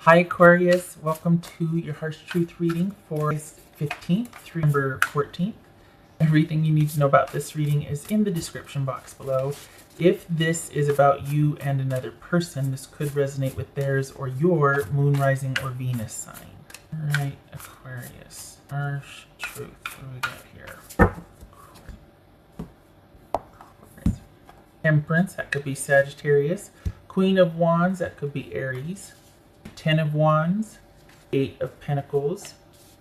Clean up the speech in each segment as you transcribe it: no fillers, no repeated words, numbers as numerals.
Hi Aquarius, welcome to your Harsh Truth reading for August 15th through November 14th. Everything you need to know about this reading is in the description box below. If this is about you and another person, this could resonate with theirs or your moon, rising, or Venus sign. Alright, Aquarius, Harsh Truth, what do we got here? Temperance, that could be Sagittarius. Queen of Wands, that could be Aries. 10 of Wands, 8 of Pentacles,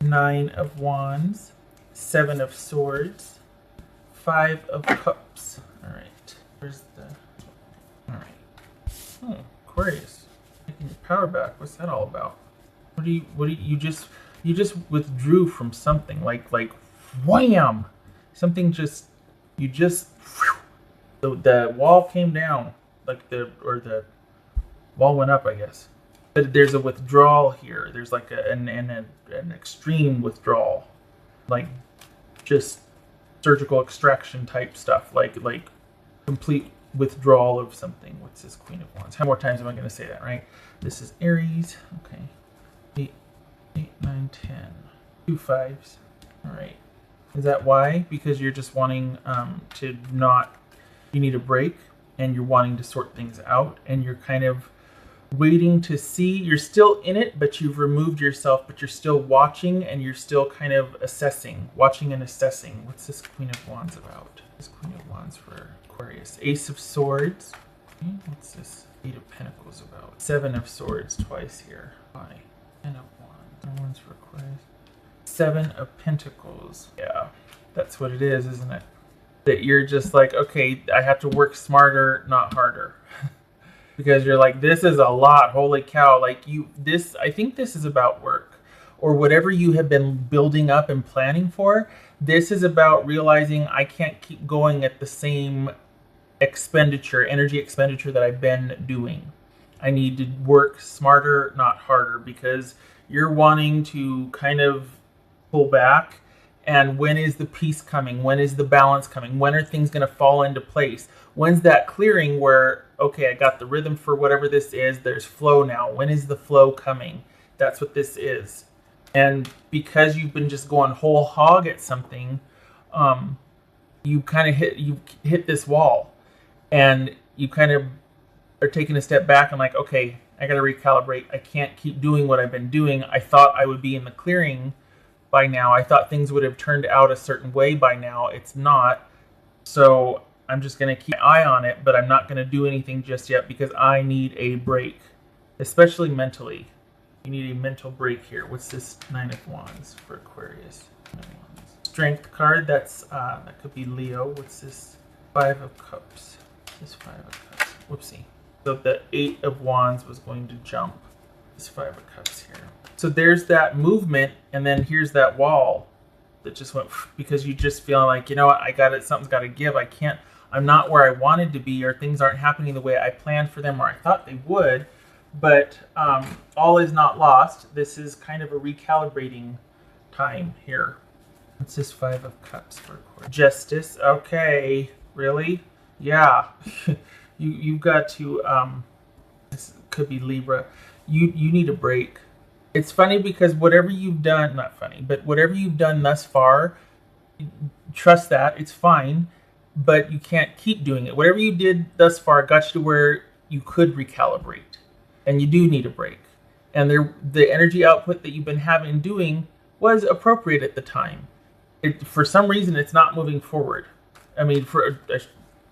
9 of Wands, 7 of Swords, 5 of Cups. Alright, where's the... Alright. Oh, Aquarius, taking your power back. What's that all about? You just withdrew from something, like wham! Something the wall came down, the wall went up, I guess. But there's a withdrawal here. There's like an extreme withdrawal, like just surgical extraction type stuff, like complete withdrawal of something. What's this Queen of Wands? How more times am I going to say that, right? This is Aries. Okay. 8, 9, 10. 2 5s. All right. Is that why? Because you're just wanting to not, you need a break and you're wanting to sort things out and you're kind of waiting to see. You're still in it, but you've removed yourself, but you're still watching and you're still kind of assessing, watching and assessing. What's this Queen of Wands about? This Queen of Wands for Aquarius. Ace of Swords. Okay, what's this 8 of Pentacles about? 7 of Swords twice here. Why? 10 of Wands. Wands for Aquarius. 7 of Pentacles. Yeah, that's what it is, isn't it? That you're just like, okay, I have to work smarter, not harder. Because you're like, this is a lot, holy cow. Like I think this is about work or whatever you have been building up and planning for. This is about realizing I can't keep going at the same energy expenditure that I've been doing. I need to work smarter, not harder, because you're wanting to kind of pull back. And when is the peace coming? When is the balance coming? When are things going to fall into place? When's that clearing where, okay, I got the rhythm for whatever this is. There's flow now. When is the flow coming? That's what this is. And because you've been just going whole hog at something, you kind of hit this wall. And you kind of are taking a step back and like, okay, I got to recalibrate. I can't keep doing what I've been doing. I thought I would be in the clearing by now. I thought things would have turned out a certain way by now. It's not. So I'm just going to keep my eye on it, but I'm not going to do anything just yet because I need a break, especially mentally. You need a mental break here. What's this 9 of Wands for Aquarius? 9 of Wands. Strength card, that could be Leo. What's this 5 of Cups? This 5 of Cups. Whoopsie. So the 8 of Wands was going to jump. This 5 of Cups here. So there's that movement, and then here's that wall that just went, because you just feel like, you know what, I got it, something's got to give. I'm not where I wanted to be, or things aren't happening the way I planned for them, or I thought they would, but all is not lost. This is kind of a recalibrating time here. What's this 5 of Cups for Aquarius? Justice, okay, really? Yeah, you've got to, this could be Libra, you need a break. It's funny because whatever you've done, not funny, but whatever you've done thus far, trust that, it's fine, but you can't keep doing it. Whatever you did thus far got you to where you could recalibrate, and you do need a break. And the energy output that you've been having doing was appropriate at the time. For some reason, it's not moving forward. I mean, let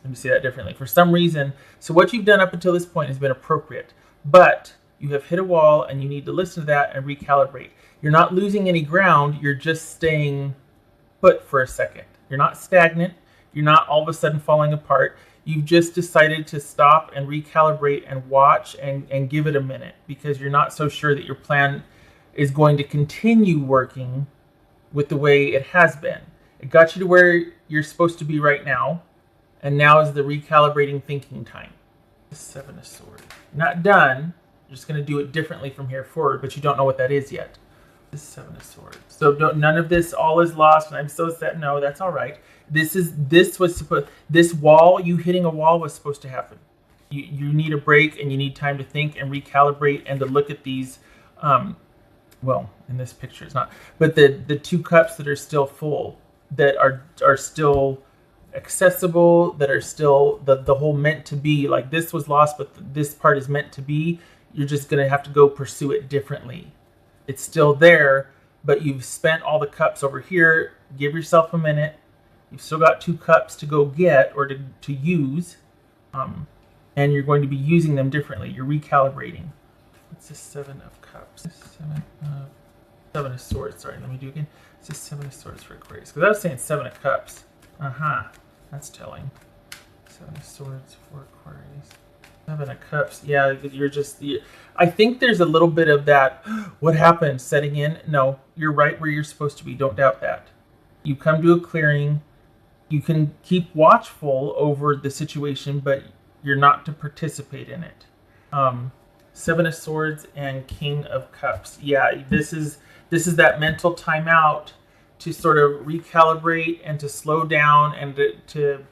me say that differently. For some reason, so what you've done up until this point has been appropriate, but you have hit a wall and you need to listen to that and recalibrate. You're not losing any ground. You're just staying put for a second. You're not stagnant. You're not all of a sudden falling apart. You've just decided to stop and recalibrate and watch and give it a minute because you're not so sure that your plan is going to continue working with the way it has been. It got you to where you're supposed to be right now. And now is the recalibrating thinking time. The 7 of Swords. Not done. You're just going to do it differently from here forward, but you don't know what that is yet. This 7 of Swords. So none of this all is lost, and I'm so sad. No, that's all right. This wall, you hitting a wall was supposed to happen. You need a break, and you need time to think and recalibrate and to look at these Well, in this picture it's not, but the 2 cups that are still full, that are still accessible, that are still the whole meant to be, like this was lost, but this part is meant to be. You're just going to have to go pursue it differently. It's still there, but you've spent all the cups over here. Give yourself a minute. You've still got 2 cups to go get or to use, and you're going to be using them differently. You're recalibrating. What's this 7 of cups? 7 of swords. Sorry, let me do it again. It's just 7 of swords for Aquarius. Because I was saying 7 of cups. That's telling. 7 of swords for Aquarius. 7 of cups. Yeah, I think there's a little bit of that, what happened, setting in. No, you're right where you're supposed to be. Don't doubt that. You come to a clearing. You can keep watchful over the situation, but you're not to participate in it. 7 of swords and King of Cups. Yeah, this is that mental timeout to sort of recalibrate and to slow down and to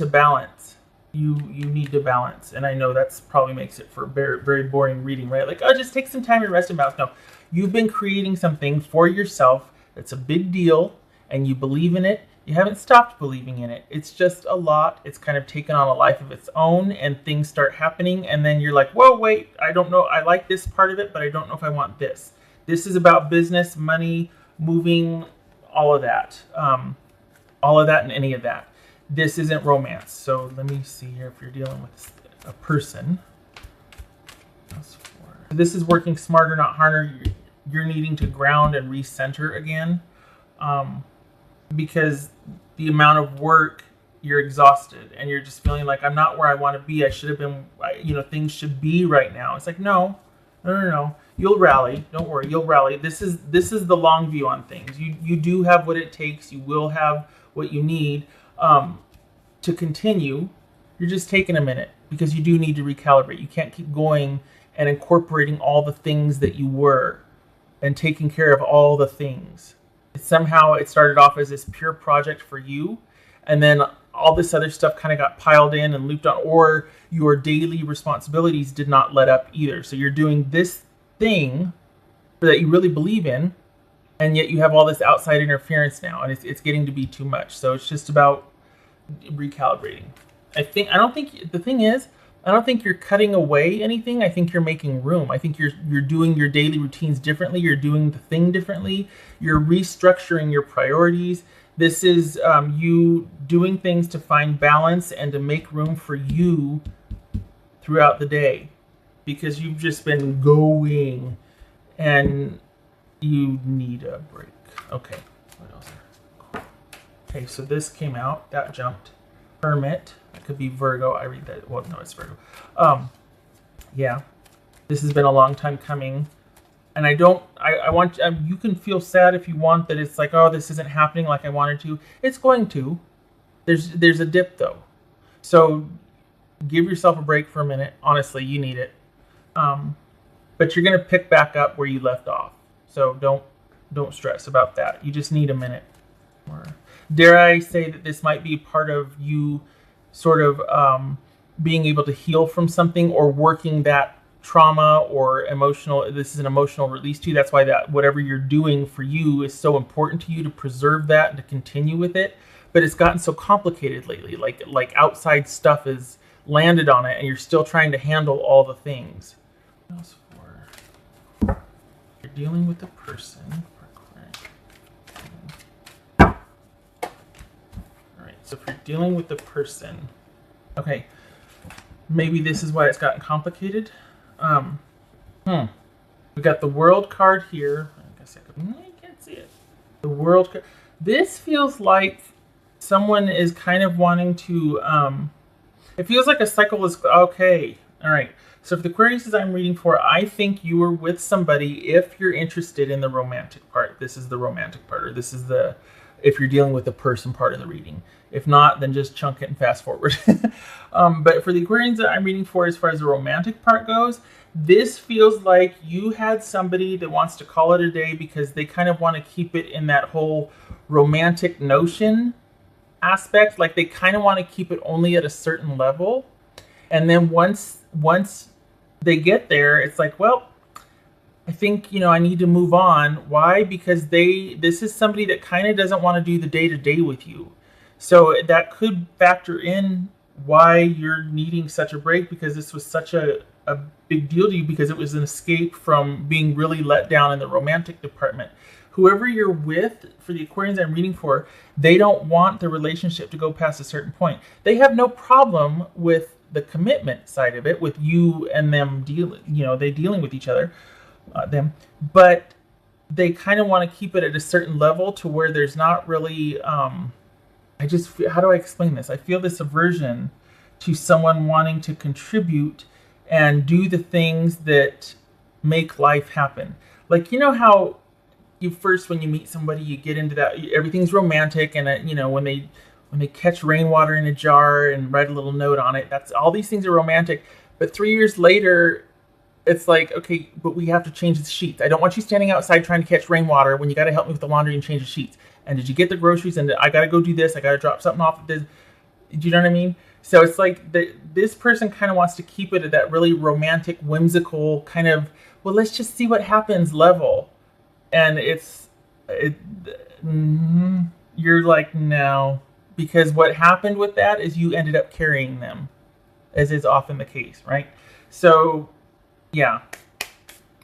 balance. You need to balance, and I know that's probably makes it for very, very boring reading, right? Like, oh, just take some time and rest and balance. No, you've been creating something for yourself that's a big deal, and you believe in it. You haven't stopped believing in it. It's just a lot. It's kind of taken on a life of its own, and things start happening, and then you're like, whoa, wait, I don't know. I like this part of it, but I don't know if I want this. This is about business, money, moving, all of that. All of that and any of that. This isn't romance. So let me see here if you're dealing with a person. This is working smarter, not harder. You're needing to ground and recenter again. Because the amount of work, you're exhausted and you're just feeling like, I'm not where I want to be. I should have been, things should be right now. It's like, no. You'll rally. Don't worry. You'll rally. This is the long view on things. You do have what it takes. You will have what you need to continue. You're just taking a minute because you do need to recalibrate. You can't keep going and incorporating all the things that you were and taking care of all the things. Somehow it started off as this pure project for you, and then all this other stuff kind of got piled in and looped on, or your daily responsibilities did not let up either. So you're doing this thing that you really believe in, and yet you have all this outside interference now, and it's getting to be too much. So it's just about recalibrating. I don't think you're cutting away anything. I think you're making room. I think you're doing your daily routines differently. You're doing the thing differently. You're restructuring your priorities. This is you doing things to find balance and to make room for you throughout the day, because you've just been going and you need a break. Okay, what else? Okay, so this came out. That jumped. Hermit. It could be Virgo. I read that. Well, no, it's Virgo. Yeah, this has been a long time coming, and I want you can feel sad if you want that. It's like, oh, this isn't happening like I wanted to. It's going to. There's a dip though, so give yourself a break for a minute. Honestly, you need it. But you're gonna pick back up where you left off. So don't stress about that. You just need a minute. Or dare I say that this might be part of you sort of being able to heal from something, or working that trauma or emotional, this is an emotional release to you. That's why that whatever you're doing for you is so important to you, to preserve that and to continue with it. But it's gotten so complicated lately, like outside stuff has landed on it and you're still trying to handle all the things. What else for? You're dealing with a person. So if you're dealing with the person, okay, maybe this is why it's gotten complicated. We got the World card here. I guess I can't see it. The World card. This feels like someone is kind of wanting to. It feels like a cycle is okay. All right. So if the Aquarius I'm reading for, I think you were with somebody. If you're interested in the romantic part, this is the romantic part, or this is the. If you're dealing with the person part of the reading. If not, then just chunk it and fast forward. But for the Aquarians that I'm reading for, as far as the romantic part goes, this feels like you had somebody that wants to call it a day because they kind of want to keep it in that whole romantic notion aspect. Like they kind of want to keep it only at a certain level. And then once they get there, it's like, well, I think, you know, I need to move on. Why? Because this is somebody that kind of doesn't want to do the day-to-day with you. So that could factor in why you're needing such a break, because this was such a big deal to you, because it was an escape from being really let down in the romantic department. Whoever you're with, for the Aquarians I'm reading for, they don't want the relationship to go past a certain point. They have no problem with the commitment side of it, with you and them dealing, you know, they dealing with each other, but they kind of want to keep it at a certain level to where there's not really, I just feel, how do I explain this? I feel this aversion to someone wanting to contribute and do the things that make life happen. Like, you know how you first, when you meet somebody, you get into that, everything's romantic, and you know, when they catch rainwater in a jar and write a little note on it, that's all, these things are romantic. But 3 years later, it's like, okay, but we have to change the sheets. I don't want you standing outside trying to catch rainwater when you got to help me with the laundry and change the sheets. And did you get the groceries? And I got to go do this. I got to drop something off at this. Do you know what I mean? So it's like this person kind of wants to keep it at that really romantic, whimsical kind of, well, let's just see what happens level. And you're like, no, because what happened with that is you ended up carrying them, as is often the case, right? So, yeah,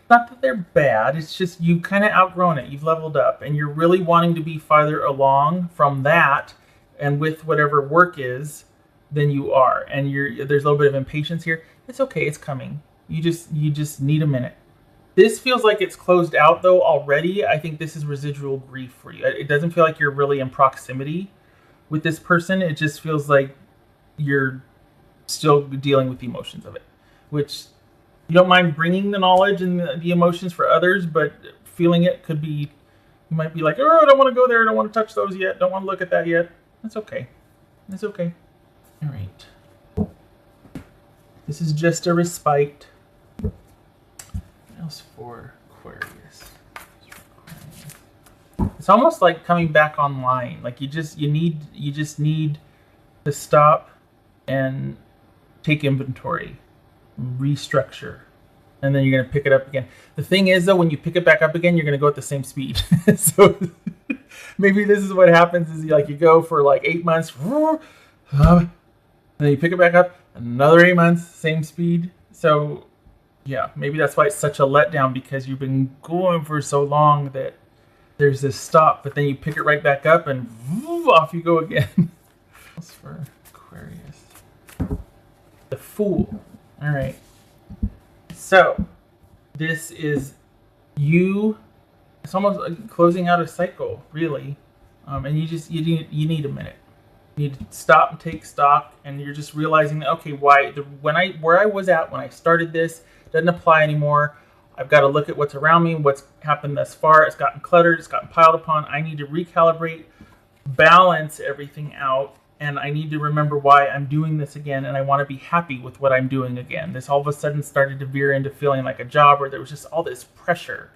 not that they're bad. It's just you've kind of outgrown it. You've leveled up, and you're really wanting to be farther along from that, and with whatever work is, than you are. And there's a little bit of impatience here. It's okay. It's coming. You just need a minute. This feels like it's closed out, though, already. I think this is residual grief for you. It doesn't feel like you're really in proximity with this person. It just feels like you're still dealing with the emotions of it, which you don't mind bringing the knowledge and the emotions for others, but feeling it could be, you might be like, oh, I don't want to go there. I don't want to touch those yet. Don't want to look at that yet. That's okay. That's okay. All right. This is just a respite. Else for Aquarius. It's almost like coming back online. Like you just need to stop and take inventory, restructure, and then you're gonna pick it up again. The thing is, though, when you pick it back up again, you're gonna go at the same speed. So maybe this is what happens: is you go for like 8 months, and then you pick it back up, another 8 months, same speed. So yeah, maybe that's why it's such a letdown, because you've been going for so long that there's this stop, but then you pick it right back up and off you go again. What's for Aquarius? The Fool. All right. So this is you. It's almost like closing out a cycle, really, and you need a minute. You need to stop and take stock, and you're just realizing that, okay, where I was at when I started this doesn't apply anymore. I've got to look at what's around me, what's happened thus far. It's gotten cluttered, it's gotten piled upon. I need to recalibrate, balance everything out, and I need to remember why I'm doing this again, and I want to be happy with what I'm doing again. This all of a sudden started to veer into feeling like a job where there was just all this pressure,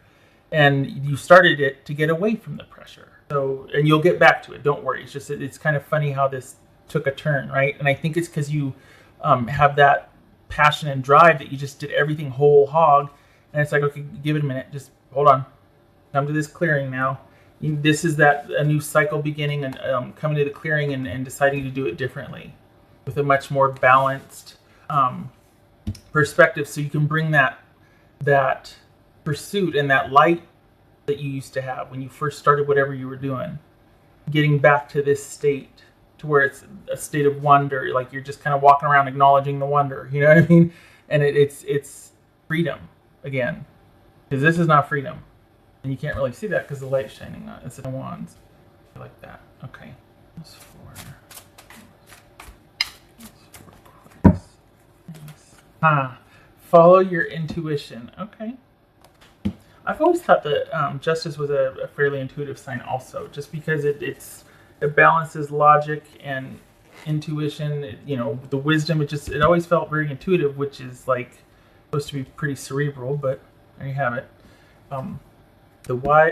and you started it to get away from the pressure. So, and you'll get back to it. Don't worry. It's just, it's kind of funny how this took a turn, right? And I think it's because you have that passion and drive that you just did everything whole hog, and it's like, okay, give it a minute. Just hold on. Come to this clearing now. This is a new cycle beginning, and coming to the clearing and deciding to do it differently with a much more balanced perspective, so you can bring that pursuit and that light that you used to have when you first started whatever you were doing, getting back to this state to where it's a state of wonder, like you're just kind of walking around acknowledging the wonder, you know what I mean? And it's freedom again, because this is not freedom, and you can't really see that because the light's shining on it. It's in wands, like that. Okay, that's four. Follow your intuition. Okay. I've always thought that Justice was a fairly intuitive sign also, just because it balances logic and intuition. The wisdom, it always felt very intuitive, which is like supposed to be pretty cerebral, but there you have it. The why,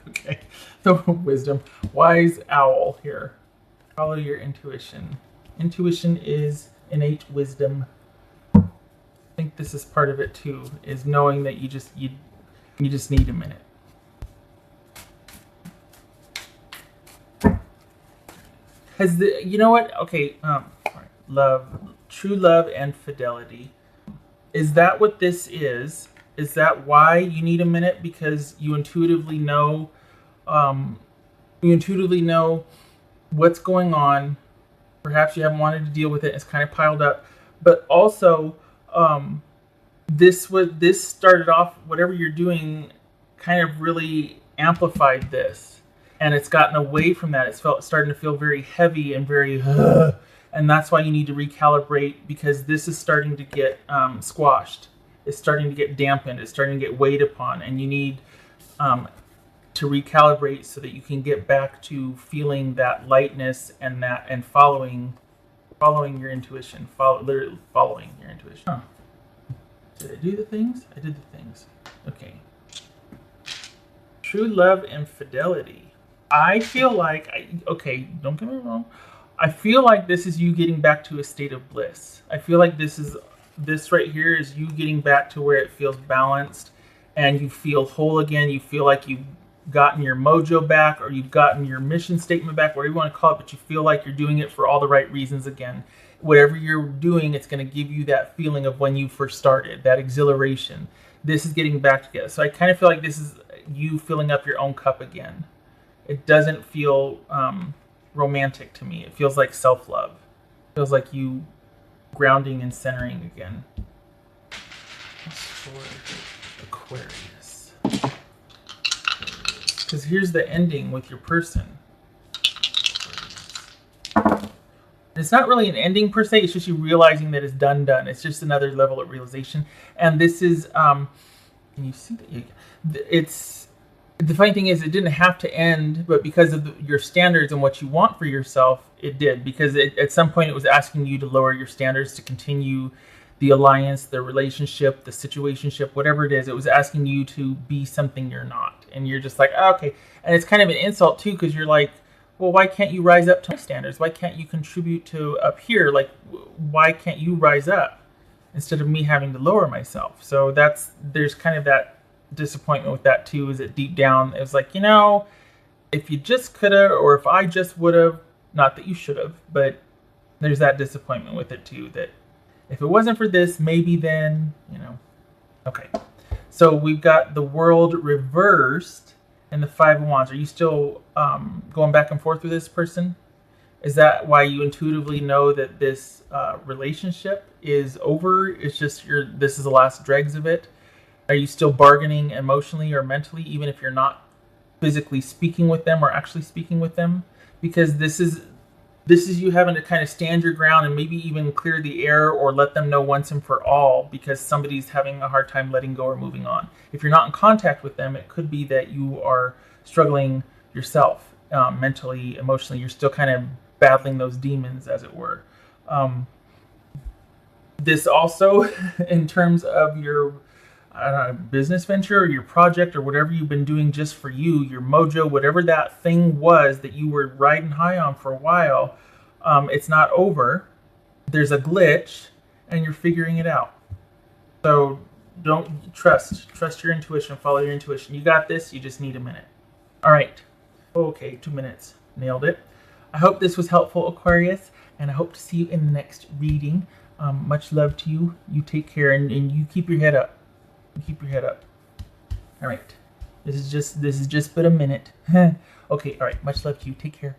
okay, the wisdom. Wise owl here. Follow your intuition. Intuition is innate wisdom. think this is part of it too, is knowing that you just need a minute. You know what? Okay, all right. Love, true love and fidelity. Is that what this is? Is that why you need a minute? Because you intuitively know, what's going on. Perhaps you haven't wanted to deal with it. It's kind of piled up, but also, this started off. Whatever you're doing, kind of really amplified this. And it's gotten away from that. It's starting to feel very heavy and very, and that's why you need to recalibrate, because this is starting to get squashed. It's starting to get dampened. It's starting to get weighed upon, and you need to recalibrate so that you can get back to feeling that lightness and following your intuition, literally following your intuition. Huh. Did I do the things? I did the things. Okay. True love and fidelity. I feel like, okay, don't get me wrong. I feel like this is you getting back to a state of bliss. I feel like this right here is you getting back to where it feels balanced and you feel whole again. You feel like you've gotten your mojo back, or you've gotten your mission statement back, whatever you want to call it, but you feel like you're doing it for all the right reasons again. Whatever you're doing, it's going to give you that feeling of when you first started, that exhilaration. This is getting back together. So I kind of feel like this is you filling up your own cup again. It doesn't feel romantic to me. It feels like self-love. It feels like you grounding and centering again. For Aquarius. Because here's the ending with your person. It's not really an ending per se. It's just you realizing that it's done. It's just another level of realization. And this is, can you see that? It's, the funny thing is, it didn't have to end, but because of your standards and what you want for yourself, it did. Because at some point it was asking you to lower your standards to continue the alliance, the relationship, the situationship, whatever it is. It was asking you to be something you're not. And you're just like, oh, okay. And it's kind of an insult too, because you're like, well, why can't you rise up to my standards? Why can't you contribute to up here? Like, why can't you rise up instead of me having to lower myself? So there's kind of that disappointment with that too, is that deep down it was like, if you just coulda, or if I just would have, not that you should have, but there's that disappointment with it too, that if it wasn't for this, maybe then, okay. So we've got the world reversed and the Five of Wands. Are you still going back and forth with this person? Is that why you intuitively know that this relationship is over? It's just this is the last dregs of it? Are you still bargaining emotionally or mentally, even if you're not physically speaking with them or actually speaking with them? Because this is you having to kind of stand your ground and maybe even clear the air or let them know once and for all, because somebody's having a hard time letting go or moving on. If you're not in contact with them, it could be that you are struggling yourself, mentally, emotionally. You're still kind of battling those demons, as it were. This also, in terms of your business venture or your project or whatever you've been doing just for you, your mojo, whatever that thing was that you were riding high on for a while, it's not over. There's a glitch and you're figuring it out. So don't trust your intuition, follow your intuition. You got this. You just need a minute. All right. Okay, 2 minutes. Nailed it. I hope this was helpful, Aquarius, and I hope to see you in the next reading. Much love to you. You take care, and you keep your head up. Keep your head up. All right. This is just but a minute. Okay. All right. Much love to you. Take care.